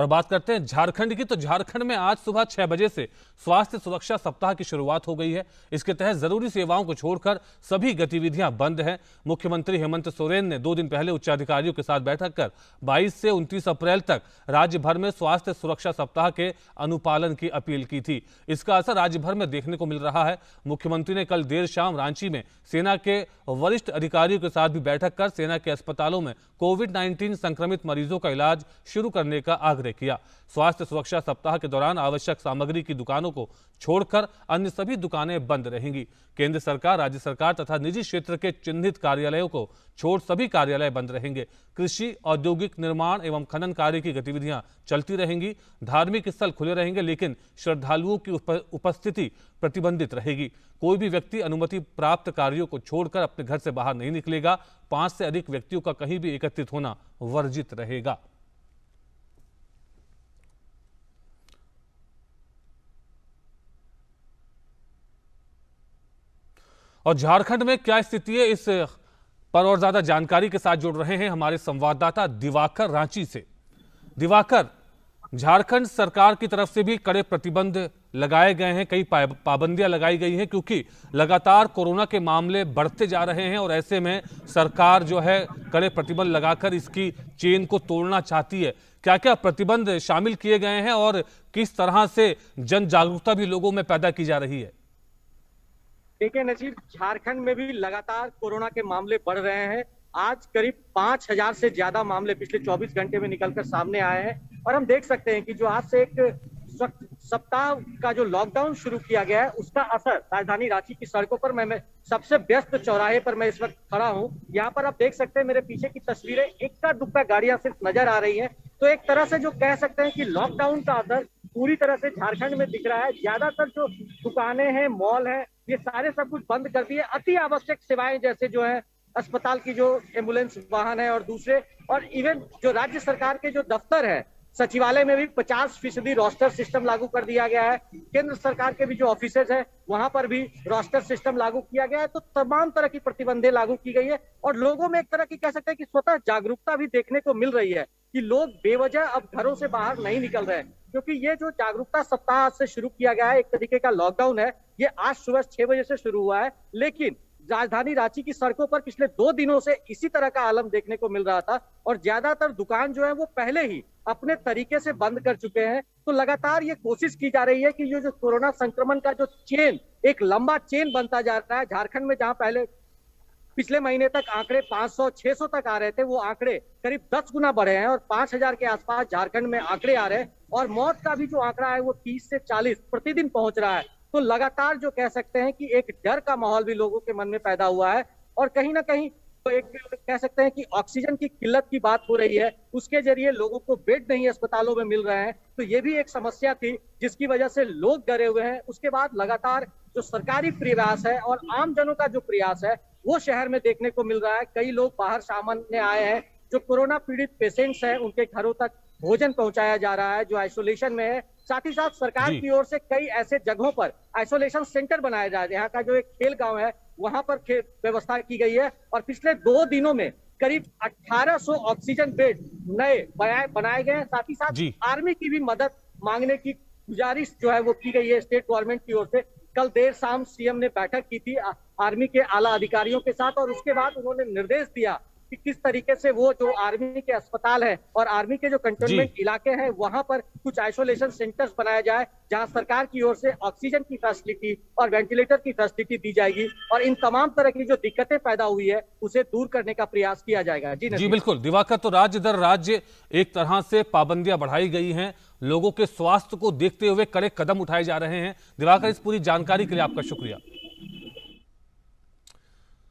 और बात करते हैं झारखंड की। तो झारखंड में आज सुबह 6 बजे से स्वास्थ्य सुरक्षा सप्ताह की शुरुआत हो गई है। इसके तहत जरूरी सेवाओं को छोड़कर सभी गतिविधियां बंद हैं। मुख्यमंत्री हेमंत सोरेन ने 2 दिन पहले उच्चाधिकारियों के साथ बैठक कर 22 से 29 अप्रैल तक राज्य भर में स्वास्थ्य सुरक्षा सप्ताह के अनुपालन की अपील की थी। इसका असर राज्य भर में देखने को मिल रहा है। मुख्यमंत्री ने कल देर शाम रांची में सेना के वरिष्ठ अधिकारियों के साथ भी बैठक कर सेना के अस्पतालों में कोविड-19 संक्रमित मरीजों का इलाज शुरू करने का आग्रह किया। स्वास्थ्य सुरक्षा सप्ताह के दौरान आवश्यक सामग्री की दुकानों को छोड़कर अन्य सभी दुकानें बंद रहेंगी। केंद्र सरकार, राज्य सरकार तथा निजी क्षेत्र के चिन्हित कार्यालयों को छोड़ सभी कार्यालय बंद रहेंगे। कृषि, औद्योगिक, निर्माण एवं खनन कार्य की गतिविधियां चलती रहेंगी। धार्मिक स्थल खुले रहेंगे, लेकिन श्रद्धालुओं की उपस्थिति प्रतिबंधित रहेगी। कोई भी व्यक्ति अनुमति प्राप्त कार्यों को छोड़कर अपने घर से बाहर नहीं निकलेगा। 5 से अधिक व्यक्तियों का कहीं भी एकत्रित होना वर्जित रहेगा। और झारखंड में क्या स्थिति है, इस पर और ज्यादा जानकारी के साथ जुड़ रहे हैं हमारे संवाददाता दिवाकर रांची से। दिवाकर, झारखंड सरकार की तरफ से भी कड़े प्रतिबंध लगाए गए हैं, कई पाबंदियां लगाई गई हैं, क्योंकि लगातार कोरोना के मामले बढ़ते जा रहे हैं और ऐसे में सरकार जो है कड़े प्रतिबंध लगाकर इसकी चेन को तोड़ना चाहती है। क्या क्या प्रतिबंध शामिल किए गए हैं और किस तरह से जन जागरूकता भी लोगों में पैदा की जा रही है? देखिए नजीब, झारखंड में भी लगातार कोरोना के मामले बढ़ रहे हैं। आज करीब 5000 से ज्यादा मामले पिछले 24 घंटे में निकलकर सामने आए हैं और हम देख सकते हैं कि जो आज से एक सप्ताह का जो लॉकडाउन शुरू किया गया है उसका असर राजधानी रांची की सड़कों पर, मैं सबसे व्यस्त चौराहे पर मैं इस वक्त खड़ा हूं। यहाँ पर आप देख सकते हैं मेरे पीछे की तस्वीरें, इक्का दुक्का गाड़ियां सिर्फ नजर आ रही हैं। तो एक तरह से जो कह सकते हैं कि लॉकडाउन का असर पूरी तरह से झारखंड में दिख रहा है। ज्यादातर जो दुकानें हैं, मॉल है, ये सारे सब कुछ बंद कर दिए। अति आवश्यक सेवाएं जैसे जो है अस्पताल की जो एम्बुलेंस वाहन है और दूसरे, और इवन जो राज्य सरकार के जो दफ्तर है, सचिवालय में भी 50% रोस्टर सिस्टम लागू कर दिया गया है। केंद्र सरकार के भी जो ऑफिसेज है वहां पर भी रोस्टर सिस्टम लागू किया गया है। तो तमाम तरह की प्रतिबंधें लागू की गई है और लोगों में एक तरह की कह सकते हैं कि स्वतः जागरूकता भी देखने को मिल रही है कि लोग बेवजह अब घरों से बाहर नहीं निकल रहे हैं। क्योंकि ये जो जागरूकता सप्ताह आज से शुरू किया गया है, एक तरीके का लॉकडाउन है, ये आज सुबह 6 बजे से शुरू हुआ है। लेकिन राजधानी रांची की सड़कों पर पिछले 2 दिनों से इसी तरह का आलम देखने को मिल रहा था और ज्यादातर दुकान जो है वो पहले ही अपने तरीके से बंद कर चुके हैं। तो लगातार ये कोशिश की जा रही है कि ये जो कोरोना संक्रमण का जो चेन, एक लंबा चेन बनता जा रहा है झारखंड में, जहां पहले पिछले महीने तक आंकड़े 500-600 तक आ रहे थे, वो आंकड़े करीब 10 गुना बढ़े हैं और 5000 के आसपास झारखंड में आंकड़े आ रहे हैं और मौत का भी जो आंकड़ा है वो 30 से 40 प्रतिदिन पहुंच रहा है। तो लगातार जो कह सकते हैं कि एक डर का माहौल भी लोगों के मन में पैदा हुआ है और कहीं ना कहीं तो एक कह सकते हैं कि ऑक्सीजन की किल्लत की बात हो रही है, उसके जरिए लोगों को बेड नहीं अस्पतालों में मिल रहे हैं। तो ये भी एक समस्या थी जिसकी वजह से लोग डरे हुए हैं। उसके बाद लगातार जो सरकारी प्रयास है और आम जनों का जो प्रयास है वो शहर में देखने को मिल रहा है। कई लोग बाहर सामने आए हैं, जो कोरोना पीड़ित पेशेंट्स हैं उनके घरों तक भोजन पहुंचाया जा रहा है जो आइसोलेशन में है। साथ ही साथ सरकार की ओर से कई ऐसे जगहों पर आइसोलेशन सेंटर बनाया जा रहा है। यहाँ का जो एक खेल गांव है वहां पर व्यवस्था की गई है और पिछले 2 दिनों में करीब 1800 ऑक्सीजन बेड नए बनाए गए हैं। साथ ही साथ आर्मी की भी मदद मांगने की गुजारिश जो है वो की गई है स्टेट गवर्नमेंट की ओर से। कल देर शाम सीएम ने बैठक की थी आर्मी के आला अधिकारियों के साथ और उसके बाद उन्होंने निर्देश दिया कि किस तरीके से वो जो आर्मी के अस्पताल है और आर्मी के जो कंटेनमेंट इलाके हैं वहां पर कुछ आइसोलेशन सेंटर्स बनाया जाए, जहां सरकार की ओर से ऑक्सीजन की फैसिलिटी और वेंटिलेटर की फैसिलिटी दी जाएगी और इन तमाम तरह की जो दिक्कतें पैदा हुई है उसे दूर करने का प्रयास किया जाएगा। जी बिल्कुल दिवाकर, तो राज्य दर राज्य एक तरह से पाबंदियां बढ़ाई गई हैं, लोगों के स्वास्थ्य को देखते हुए कड़े कदम उठाए जा रहे हैं। दिवाकर, इस पूरी जानकारी के लिए आपका शुक्रिया।